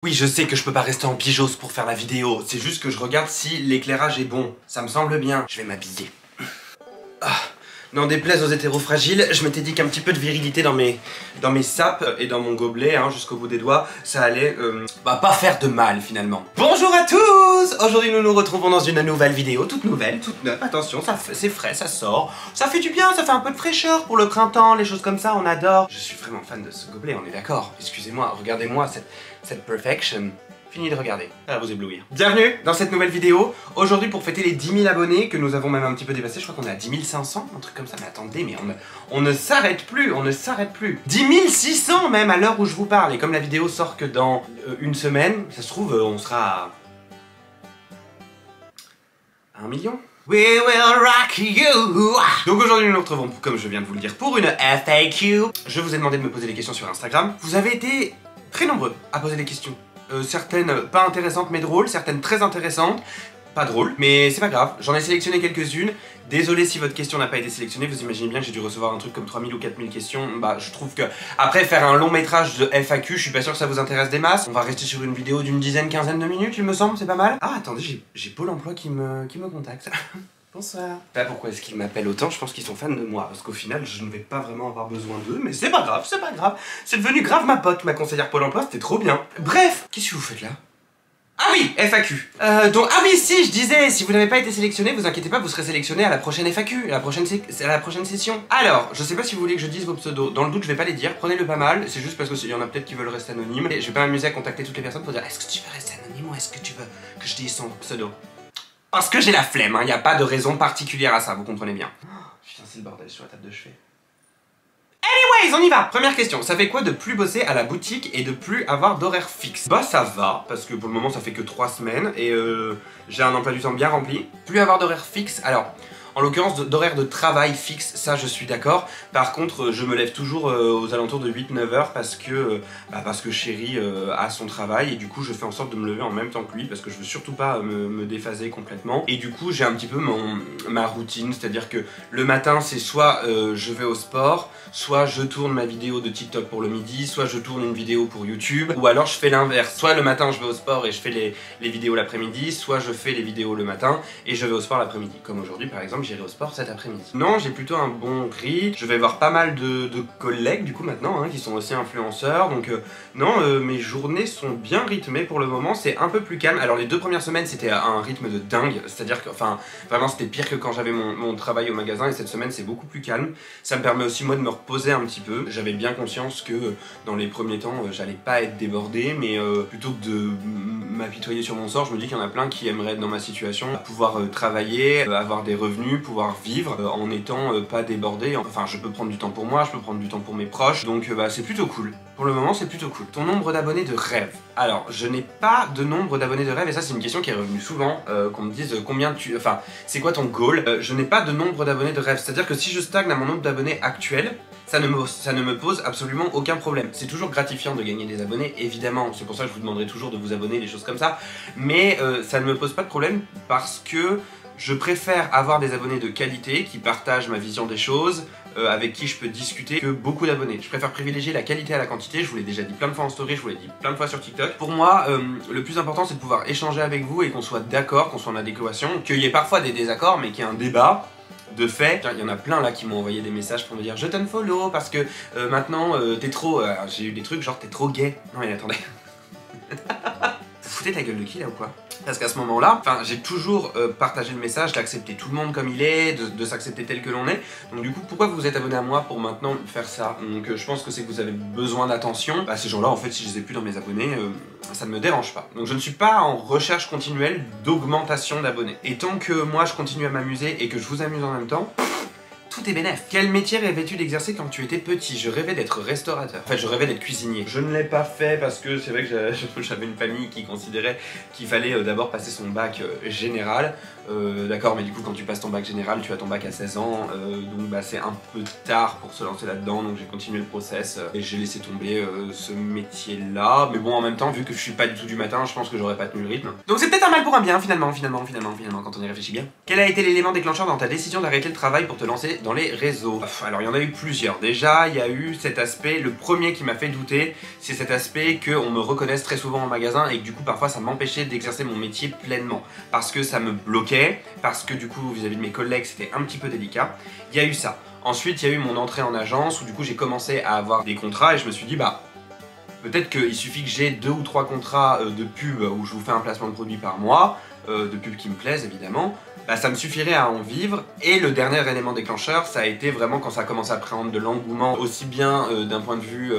Oui, je sais que je peux pas rester en pyjos pour faire la vidéo, c'est juste que je regarde si l'éclairage est bon. Ça me semble bien. Je vais m'habiller. Ah. N'en déplaise aux hétéros fragiles, je m'étais dit qu'un petit peu de virilité dans mes sapes et dans mon gobelet, hein, jusqu'au bout des doigts, ça allait pas faire de mal finalement. Bonjour à tous! Aujourd'hui nous nous retrouvons dans une nouvelle vidéo, toute nouvelle, toute neuve. Attention, c'est frais, ça sort, ça fait du bien, ça fait un peu de fraîcheur pour le printemps, les choses comme ça, on adore. Je suis vraiment fan de ce gobelet, on est d'accord. Excusez-moi, regardez-moi cette perfection. Fini de regarder, ça va vous éblouir. Bienvenue dans cette nouvelle vidéo. Aujourd'hui pour fêter les 10 000 abonnés que nous avons même un petit peu dépassé, je crois qu'on est à 10 500, un truc comme ça, mais attendez, mais on ne s'arrête plus, on ne s'arrête plus. 10 600 même à l'heure où je vous parle, et comme la vidéo sort que dans une semaine, ça se trouve on sera à 1 million. We will rock you. Donc aujourd'hui nous nous retrouvons, comme je viens de vous le dire, pour une FAQ. Je vous ai demandé de me poser des questions sur Instagram. Vous avez été très nombreux à poser des questions. Certaines pas intéressantes mais drôles, certaines très intéressantes, pas drôles, mais c'est pas grave, j'en ai sélectionné quelques-unes. Désolé si votre question n'a pas été sélectionnée, vous imaginez bien que j'ai dû recevoir un truc comme 3000 ou 4000 questions. Bah je trouve que, après faire un long métrage de FAQ, je suis pas sûr que ça vous intéresse des masses. On va rester sur une vidéo d'une quinzaine de minutes, il me semble, c'est pas mal. Ah attendez, j'ai Pôle emploi qui me contacte. Bonsoir. Là, pourquoi est-ce qu'ils m'appellent autant? Je pense qu'ils sont fans de moi, parce qu'au final, je ne vais pas vraiment avoir besoin d'eux, mais c'est pas grave, c'est pas grave. C'est devenu grave ma pote, ma conseillère Pôle emploi, c'était trop bien. Bref, qu'est-ce que vous faites là? Ah oui, FAQ. Ah oui, si, je disais, si vous n'avez pas été sélectionné, vous inquiétez pas, vous serez sélectionné à la prochaine FAQ, à la prochaine session. Alors, je sais pas si vous voulez que je dise vos pseudos. Dans le doute, je vais pas les dire, prenez-le pas mal. C'est juste parce qu'il y en a peut-être qui veulent rester anonymes. Et je vais pas m'amuser à contacter toutes les personnes pour dire est-ce que tu veux rester anonyme ou est-ce que tu veux que je dise son pseudo? Parce que j'ai la flemme, hein, y a pas de raison particulière à ça, vous comprenez bien. Oh, putain, c'est le bordel sur la table de chevet. Anyways, on y va. Première question, ça fait quoi de plus bosser à la boutique et de plus avoir d'horaire fixe? Bah ça va, parce que pour le moment ça fait que 3 semaines et j'ai un emploi du temps bien rempli. Plus avoir d'horaire fixe, alors... En l'occurrence, d'horaire de travail fixe, ça je suis d'accord. Par contre, je me lève toujours aux alentours de 8-9 heures parce que chérie a son travail et du coup je fais en sorte de me lever en même temps que lui parce que je veux surtout pas me déphaser complètement. Et du coup j'ai un petit peu ma routine, c'est-à-dire que le matin c'est soit je vais au sport, soit je tourne ma vidéo de TikTok pour le midi, soit je tourne une vidéo pour YouTube, ou alors je fais l'inverse. Soit le matin je vais au sport et je fais les vidéos l'après-midi, soit je fais les vidéos le matin et je vais au sport l'après-midi. Comme aujourd'hui par exemple, j'irai au sport cet après-midi. Non, j'ai plutôt un bon rythme. Je vais voir pas mal de collègues du coup maintenant, hein, qui sont aussi influenceurs. Donc non, mes journées sont bien rythmées pour le moment. C'est un peu plus calme. Alors les 2 premières semaines c'était un rythme de dingue. C'est-à-dire que, enfin, vraiment c'était pire que quand j'avais mon travail au magasin. Et cette semaine c'est beaucoup plus calme. Ça me permet aussi moi de me reposer un petit peu. J'avais bien conscience que dans les premiers temps j'allais pas être débordé. Mais plutôt que de m'apitoyer sur mon sort, je me dis qu'il y en a plein qui aimeraient être dans ma situation, pouvoir travailler, avoir des revenus, pouvoir vivre en n'étant pas débordé. Enfin, je peux prendre du temps pour moi, je peux prendre du temps pour mes proches, donc c'est plutôt cool. Pour le moment, c'est plutôt cool. Ton nombre d'abonnés de rêve? Alors, je n'ai pas de nombre d'abonnés de rêve, et ça c'est une question qui est revenue souvent, qu'on me dise combien tu... Enfin, c'est quoi ton goal? Je n'ai pas de nombre d'abonnés de rêve, c'est-à-dire que si je stagne à mon nombre d'abonnés actuel, ça ne me pose absolument aucun problème. C'est toujours gratifiant de gagner des abonnés, évidemment, c'est pour ça que je vous demanderai toujours de vous abonner, des choses comme ça, mais ça ne me pose pas de problème parce que je préfère avoir des abonnés de qualité qui partagent ma vision des choses, avec qui je peux discuter, que beaucoup d'abonnés. Je préfère privilégier la qualité à la quantité, je vous l'ai déjà dit plein de fois en story, je vous l'ai dit plein de fois sur TikTok. Pour moi, le plus important c'est de pouvoir échanger avec vous et qu'on soit d'accord, qu'on soit en adéquation, qu'il y ait parfois des désaccords mais qu'il y ait un débat. De fait, il y en a plein là qui m'ont envoyé des messages pour me dire je t'unfollow parce que maintenant t'es trop... j'ai eu des trucs genre t'es trop gay. Non mais attendez. Vous foutez ta gueule de qui là ou quoi? Parce qu'à ce moment-là, enfin, j'ai toujours partagé le message d'accepter tout le monde comme il est, de s'accepter tel que l'on est. Donc du coup, pourquoi vous êtes abonné à moi pour maintenant faire ça? Donc je pense que c'est que vous avez besoin d'attention. Bah, ces gens-là, en fait, si je les ai plus dans mes abonnés, ça ne me dérange pas. Donc je ne suis pas en recherche continuelle d'augmentation d'abonnés. Et tant que moi, je continue à m'amuser et que je vous amuse en même temps... Tout est bénef. Quel métier rêvais-tu d'exercer quand tu étais petit? Je rêvais d'être restaurateur. En fait, je rêvais d'être cuisinier. Je ne l'ai pas fait parce que c'est vrai que j'avais une famille qui considérait qu'il fallait d'abord passer son bac général. D'accord, mais du coup, quand tu passes ton bac général, tu as ton bac à 16 ans. Donc bah, c'est un peu tard pour se lancer là-dedans. Donc j'ai continué le process et j'ai laissé tomber ce métier-là. Mais bon, en même temps, vu que je suis pas du tout du matin, je pense que j'aurais pas tenu le rythme. Donc c'est peut-être un mal pour un bien, finalement, quand on y réfléchit bien. Quel a été l'élément déclencheur dans ta décision d'arrêter le travail pour te lancer dans les réseaux. Alors il y en a eu plusieurs. Déjà, il y a eu cet aspect, le premier qui m'a fait douter, c'est cet aspect qu'on me reconnaisse très souvent en magasin et que du coup parfois ça m'empêchait d'exercer mon métier pleinement. Parce que ça me bloquait, parce que du coup vis-à-vis de mes collègues c'était un petit peu délicat. Il y a eu ça. Ensuite il y a eu mon entrée en agence où du coup j'ai commencé à avoir des contrats et je me suis dit bah peut-être qu'il suffit que j'ai 2 ou 3 contrats de pub où je vous fais un placement de produit par mois, de pubs qui me plaisent évidemment, bah, ça me suffirait à en vivre. Et le dernier élément déclencheur, ça a été vraiment quand ça a commencé à prendre de l'engouement, aussi bien d'un point de vue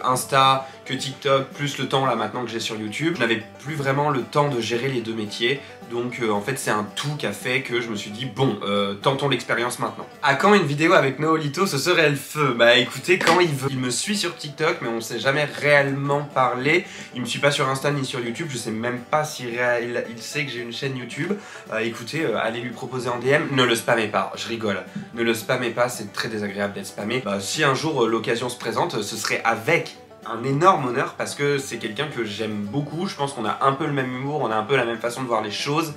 Insta que TikTok, plus le temps là maintenant que j'ai sur YouTube. Je n'avais plus vraiment le temps de gérer les deux métiers, donc en fait c'est un tout qui a fait que je me suis dit bon, tentons l'expérience maintenant. À quand une vidéo avec Noolito, ce serait le feu? Bah écoutez, quand il veut. Il me suit sur TikTok mais on ne s'est jamais réellement parlé. Il me suit pas sur Insta ni sur YouTube, je sais même pas si il sait que j'ai une chaîne YouTube. Écoutez, allez lui proposer en DM, ne le spammez pas, je rigole. Ne le spammez pas, c'est très désagréable d'être spammé. Bah, si un jour l'occasion se présente, ce serait avec un énorme honneur parce que c'est quelqu'un que j'aime beaucoup. Je pense qu'on a un peu le même humour, on a un peu la même façon de voir les choses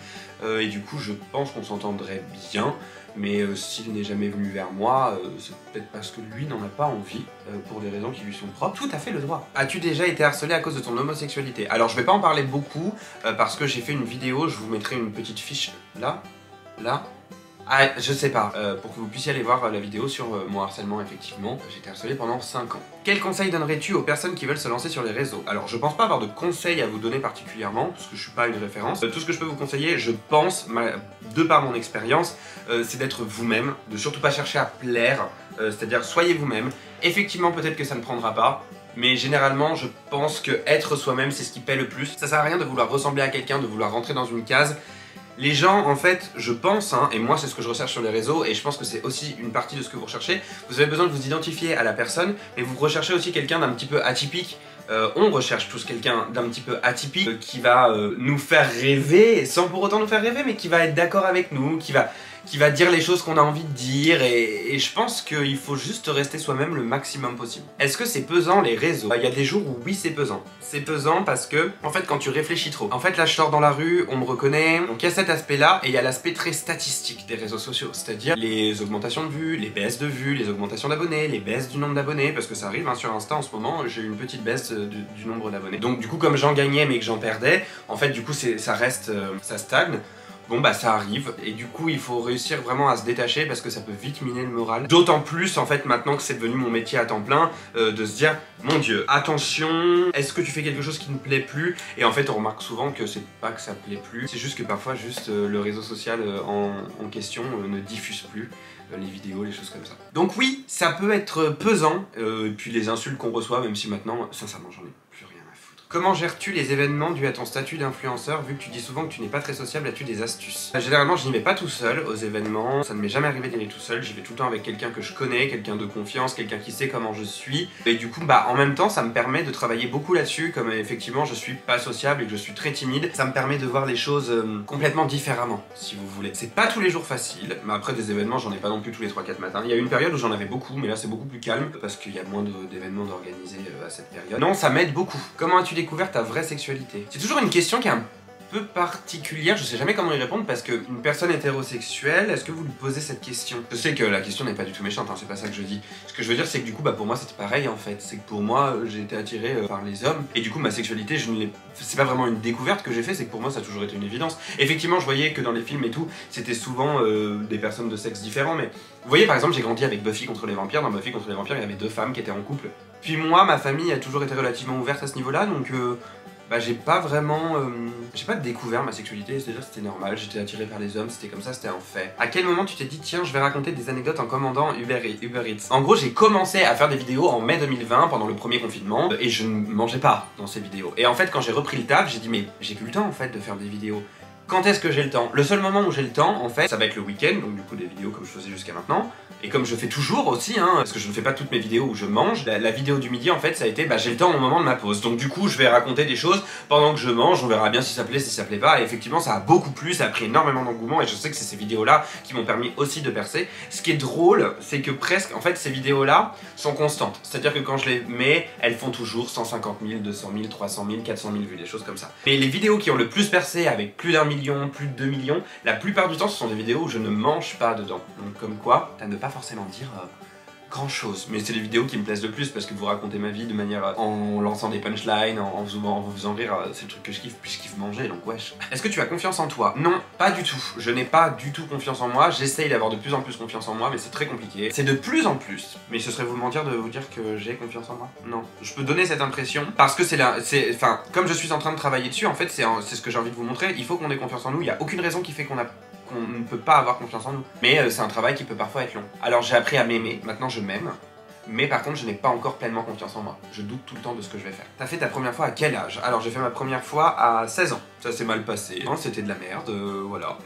et du coup je pense qu'on s'entendrait bien. Mais s'il n'est jamais venu vers moi, c'est peut-être parce que lui n'en a pas envie, pour des raisons qui lui sont propres. Tout à fait le droit. As-tu déjà été harcelé à cause de ton homosexualité? Alors je vais pas en parler beaucoup, parce que j'ai fait une vidéo, je vous mettrai une petite fiche là, ah, je sais pas, pour que vous puissiez aller voir la vidéo sur mon harcèlement, effectivement. J'ai été harcelé pendant 5 ans. Quel conseil donnerais-tu aux personnes qui veulent se lancer sur les réseaux? Alors, je pense pas avoir de conseils à vous donner particulièrement, parce que je suis pas une référence. Tout ce que je peux vous conseiller, je pense, de par mon expérience, c'est d'être vous-même, de surtout pas chercher à plaire, c'est-à-dire soyez vous-même. Effectivement, peut-être que ça ne prendra pas, mais généralement, je pense que être soi-même, c'est ce qui paie le plus. Ça sert à rien de vouloir ressembler à quelqu'un, de vouloir rentrer dans une case. Les gens, en fait, je pense, hein, et moi c'est ce que je recherche sur les réseaux, et je pense que c'est aussi une partie de ce que vous recherchez, vous avez besoin de vous identifier à la personne, mais vous recherchez aussi quelqu'un d'un petit peu atypique. On recherche tous quelqu'un d'un petit peu atypique qui va nous faire rêver, sans pour autant nous faire rêver, mais qui va être d'accord avec nous, qui va dire les choses qu'on a envie de dire, et je pense qu'il faut juste rester soi-même le maximum possible. Est-ce que c'est pesant les réseaux? Il y a des jours où oui c'est pesant. C'est pesant parce que, en fait, quand tu réfléchis trop. En fait, là je sors dans la rue, on me reconnaît, donc il y a cet aspect-là, et il y a l'aspect très statistique des réseaux sociaux, c'est-à-dire les augmentations de vues, les baisses de vues, les augmentations d'abonnés, les baisses du nombre d'abonnés, parce que ça arrive hein, sur Insta en ce moment, j'ai eu une petite baisse du nombre d'abonnés. Donc du coup, comme j'en gagnais mais que j'en perdais, en fait du coup ça reste, ça stagne. Bon bah ça arrive, et du coup il faut réussir vraiment à se détacher parce que ça peut vite miner le moral. D'autant plus en fait maintenant que c'est devenu mon métier à temps plein, de se dire mon dieu, attention, est-ce que tu fais quelque chose qui ne plaît plus? Et en fait on remarque souvent que c'est pas que ça plaît plus, c'est juste que parfois juste le réseau social en question ne diffuse plus les vidéos, les choses comme ça. Donc oui, ça peut être pesant, et puis les insultes qu'on reçoit, même si maintenant, sincèrement j'en ai plus rien à foutre. Comment gères-tu les événements dus à ton statut d'influenceur, vu que tu dis souvent que tu n'es pas très sociable? As-tu des astuces? Généralement je n'y vais pas tout seul aux événements, ça ne m'est jamais arrivé d'y aller tout seul, j'y vais tout le temps avec quelqu'un que je connais, quelqu'un de confiance, quelqu'un qui sait comment je suis, et du coup bah en même temps ça me permet de travailler beaucoup là-dessus, comme effectivement je suis pas sociable et que je suis très timide, ça me permet de voir les choses complètement différemment, si vous voulez. C'est pas tous les jours facile, mais après des événements j'en ai pas non plus tous les 3-4 matins. Il y a eu une période où j'en avais beaucoup, mais là c'est beaucoup plus calme, parce qu'il y a moins d'événements d'organiser à cette période. Non, ça m'aide beaucoup. Comment as-tu découvert ta vraie sexualité? C'est toujours une question qui est un peu particulière, je sais jamais comment y répondre parce qu'une personne hétérosexuelle, est-ce que vous lui posez cette question? Je sais que la question n'est pas du tout méchante, hein, c'est pas ça que je dis. Ce que je veux dire c'est que du coup bah pour moi c'était pareil en fait, c'est que pour moi j'ai été attiré par les hommes et du coup ma sexualité c'est pas vraiment une découverte que j'ai fait, c'est que pour moi ça a toujours été une évidence. Effectivement je voyais que dans les films et tout, c'était souvent des personnes de sexe différents, mais vous voyez par exemple j'ai grandi avec Buffy contre les vampires, dans Buffy contre les vampires il y avait 2 femmes qui étaient en couple. Puis moi ma famille a toujours été relativement ouverte à ce niveau là, donc bah j'ai pas vraiment... j'ai pas découvert ma sexualité, c'est-à-dire c'était normal, j'étais attiré par les hommes, c'était comme ça, c'était un fait. À quel moment tu t'es dit tiens je vais raconter des anecdotes en commandant Uber Eats? En gros j'ai commencé à faire des vidéos en mai 2020 pendant le premier confinement et je ne mangeais pas dans ces vidéos. Et en fait quand j'ai repris le taf j'ai dit mais j'ai plus le temps en fait de faire des vidéos. Quand est-ce que j'ai le temps? Le seul moment où j'ai le temps, en fait, ça va être le week-end, donc du coup des vidéos comme je faisais jusqu'à maintenant, et comme je fais toujours aussi, hein, parce que je ne fais pas toutes mes vidéos où je mange, la vidéo du midi en fait ça a été, bah j'ai le temps au moment de ma pause, donc du coup je vais raconter des choses pendant que je mange, on verra bien si ça plaît, si ça plaît pas, et effectivement ça a beaucoup plu, ça a pris énormément d'engouement, et je sais que c'est ces vidéos-là qui m'ont permis aussi de percer. Ce qui est drôle, c'est que presque, en fait ces vidéos-là sont constantes, c'est-à-dire que quand je les mets, elles font toujours 150 000, 200 000, 300 000, 400 000 vues, des choses comme ça. Mais les vidéos qui ont le plus percé avec plus d'1 millions, plus de 2 millions. La plupart du temps, ce sont des vidéos où je ne mange pas dedans. Donc comme quoi, ça ne veut pas forcément dire grand chose. Mais c'est les vidéos qui me plaisent le plus parce que vous racontez ma vie de manière en lançant des punchlines, en vous faisant rire. C'est le truc que je kiffe, puis je kiffe manger, donc wesh. Est-ce que tu as confiance en toi? Non, pas du tout. Je n'ai pas du tout confiance en moi. J'essaye d'avoir de plus en plus confiance en moi, mais c'est très compliqué. C'est de plus en plus. Mais ce serait vous mentir de vous dire que j'ai confiance en moi. Non. Je peux donner cette impression parce que enfin, comme je suis en train de travailler dessus, en fait, c'est ce que j'ai envie de vous montrer. Il faut qu'on ait confiance en nous. Il n'y a aucune raison qui fait qu'on ne peut pas avoir confiance en nous. Mais c'est un travail qui peut parfois être long. Alors j'ai appris à m'aimer, maintenant je m'aime. Mais par contre je n'ai pas encore pleinement confiance en moi. Je doute tout le temps de ce que je vais faire. T'as fait ta première fois à quel âge? Alors j'ai fait ma première fois à 16 ans. Ça s'est mal passé. Non, c'était de la merde, voilà.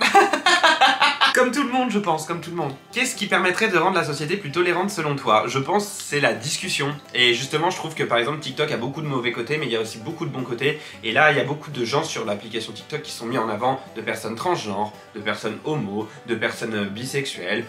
Comme tout le monde, je pense, comme tout le monde. Qu'est-ce qui permettrait de rendre la société plus tolérante selon toi? Je pense que c'est la discussion. Et justement, je trouve que par exemple TikTok a beaucoup de mauvais côtés, mais il y a aussi beaucoup de bons côtés. Et là, il y a beaucoup de gens sur l'application TikTok qui sont mis en avant, de personnes transgenres, de personnes homo, de personnes bisexuelles,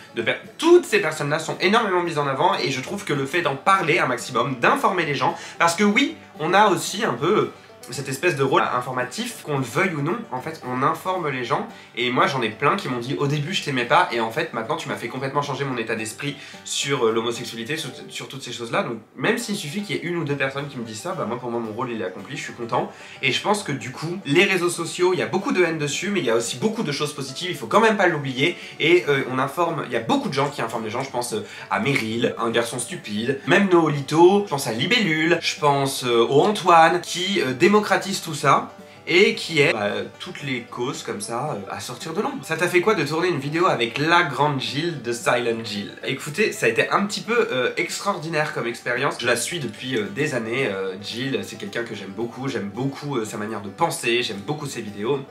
toutes ces personnes-là sont énormément mises en avant. Et je trouve que le fait d'en parler un maximum, d'informer les gens, parce que oui, on a aussi un peu cette espèce de rôle informatif, qu'on le veuille ou non, en fait, on informe les gens. Et moi, j'en ai plein qui m'ont dit au début je t'aimais pas, et en fait, maintenant tu m'as fait complètement changer mon état d'esprit sur l'homosexualité, sur toutes ces choses-là. Donc, même s'il suffit qu'il y ait une ou deux personnes qui me disent ça, bah moi, pour moi, mon rôle il est accompli, je suis content. Et je pense que du coup, les réseaux sociaux, il y a beaucoup de haine dessus, mais il y a aussi beaucoup de choses positives, il faut quand même pas l'oublier. Et on informe, il y a beaucoup de gens qui informent les gens, je pense à Meryl, un garçon stupide, même Noolito, je pense à Libellule, je pense au Antoine, qui démocratise tout ça et qui aide toutes les causes comme ça à sortir de l'ombre. Ça t'a fait quoi de tourner une vidéo avec la grande Jill de Silent Jill? Écoutez, ça a été un petit peu extraordinaire comme expérience. Je la suis depuis des années. Jill, c'est quelqu'un que j'aime beaucoup sa manière de penser, j'aime beaucoup ses vidéos.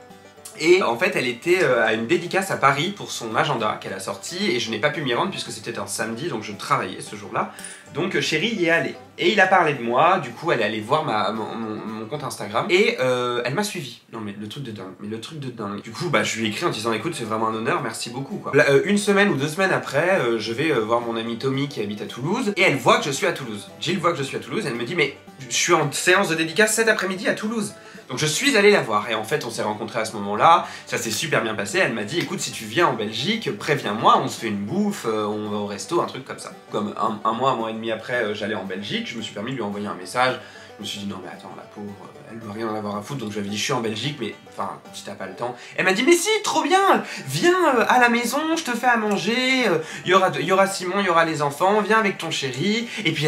Et en fait elle était à une dédicace à Paris pour son agenda qu'elle a sorti et je n'ai pas pu m'y rendre puisque c'était un samedi, donc je travaillais ce jour-là. Donc Chéri y est allé. Et il a parlé de moi, du coup elle est allée voir mon compte Instagram et elle m'a suivi. Non mais le truc de dingue, Du coup bah je lui ai écrit en disant écoute c'est vraiment un honneur, merci beaucoup quoi. Là, une semaine ou 2 semaines après, je vais voir mon amie Tommy qui habite à Toulouse et elle voit que je suis à Toulouse. Jill voit que je suis à Toulouse, elle me dit mais je suis en séance de dédicace cet après-midi à Toulouse. Donc je suis allé la voir et en fait on s'est rencontrés à ce moment-là, ça s'est super bien passé, elle m'a dit écoute si tu viens en Belgique, préviens-moi, on se fait une bouffe, on va au resto, un truc comme ça. Comme un mois et demi après j'allais en Belgique, je me suis permis de lui envoyer un message, je me suis dit non mais attends la pauvre, elle doit rien en avoir à foutre, donc je lui avais dit je suis en Belgique mais enfin si t'as pas le temps. Elle m'a dit mais si trop bien, viens à la maison, je te fais à manger, il y aura Simon, il y aura les enfants, viens avec ton chéri, et puis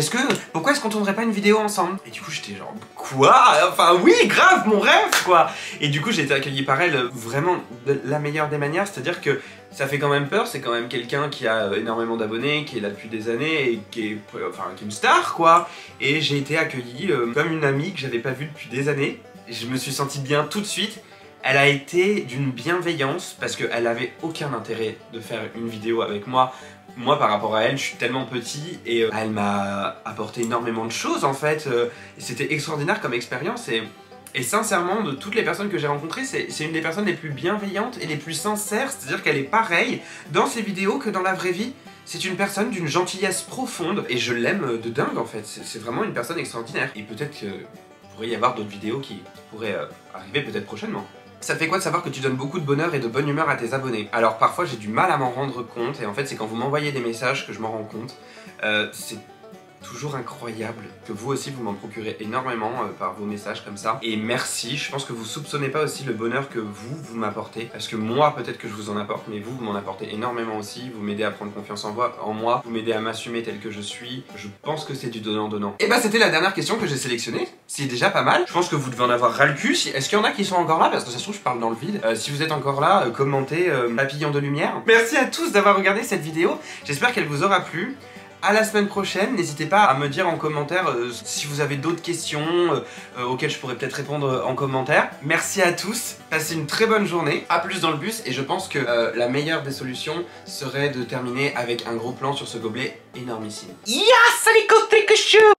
pourquoi est-ce qu'on tournerait pas une vidéo ensemble? Et du coup j'étais genre quoi? Enfin oui grave mon rêve quoi. Et du coup j'ai été accueilli par elle vraiment de la meilleure des manières, c'est à dire que ça fait quand même peur, c'est quand même quelqu'un qui a énormément d'abonnés, qui est là depuis des années et qui est une star quoi. Et j'ai été accueilli comme une amie que j'avais pas vue depuis des années. Je me suis senti bien tout de suite. Elle a été d'une bienveillance parce qu'elle avait aucun intérêt de faire une vidéo avec moi. Moi par rapport à elle, je suis tellement petit et elle m'a apporté énormément de choses en fait. C'était extraordinaire comme expérience et sincèrement, de toutes les personnes que j'ai rencontrées, c'est une des personnes les plus bienveillantes et les plus sincères, c'est-à-dire qu'elle est pareille dans ses vidéos que dans la vraie vie. C'est une personne d'une gentillesse profonde et je l'aime de dingue en fait, c'est vraiment une personne extraordinaire. Et peut-être qu'il pourrait y avoir d'autres vidéos qui pourraient arriver peut-être prochainement. Ça te fait quoi de savoir que tu donnes beaucoup de bonheur et de bonne humeur à tes abonnés? Alors parfois j'ai du mal à m'en rendre compte et en fait c'est quand vous m'envoyez des messages que je m'en rends compte. C'est toujours incroyable que vous aussi vous m'en procurez énormément par vos messages comme ça et merci. Je pense que vous soupçonnez pas aussi le bonheur que vous m'apportez parce que moi peut-être que je vous en apporte mais vous m'en apportez énormément aussi, vous m'aidez à prendre confiance en moi, vous m'aidez à m'assumer tel que je suis. Je pense que c'est du donnant-donnant. Et bah c'était la dernière question que j'ai sélectionnée, c'est déjà pas mal. Je pense que vous devez en avoir ras le cul. Est-ce qu'il y en a qui sont encore là? Parce que ça se trouve je parle dans le vide. Si vous êtes encore là, commentez papillon de lumière. Merci à tous d'avoir regardé cette vidéo, j'espère qu'elle vous aura plu. À la semaine prochaine, n'hésitez pas à me dire en commentaire si vous avez d'autres questions auxquelles je pourrais peut-être répondre en commentaire. Merci à tous, passez une très bonne journée, à plus dans le bus et je pense que la meilleure des solutions serait de terminer avec un gros plan sur ce gobelet énormissime. Yes, allez, go take a shoot!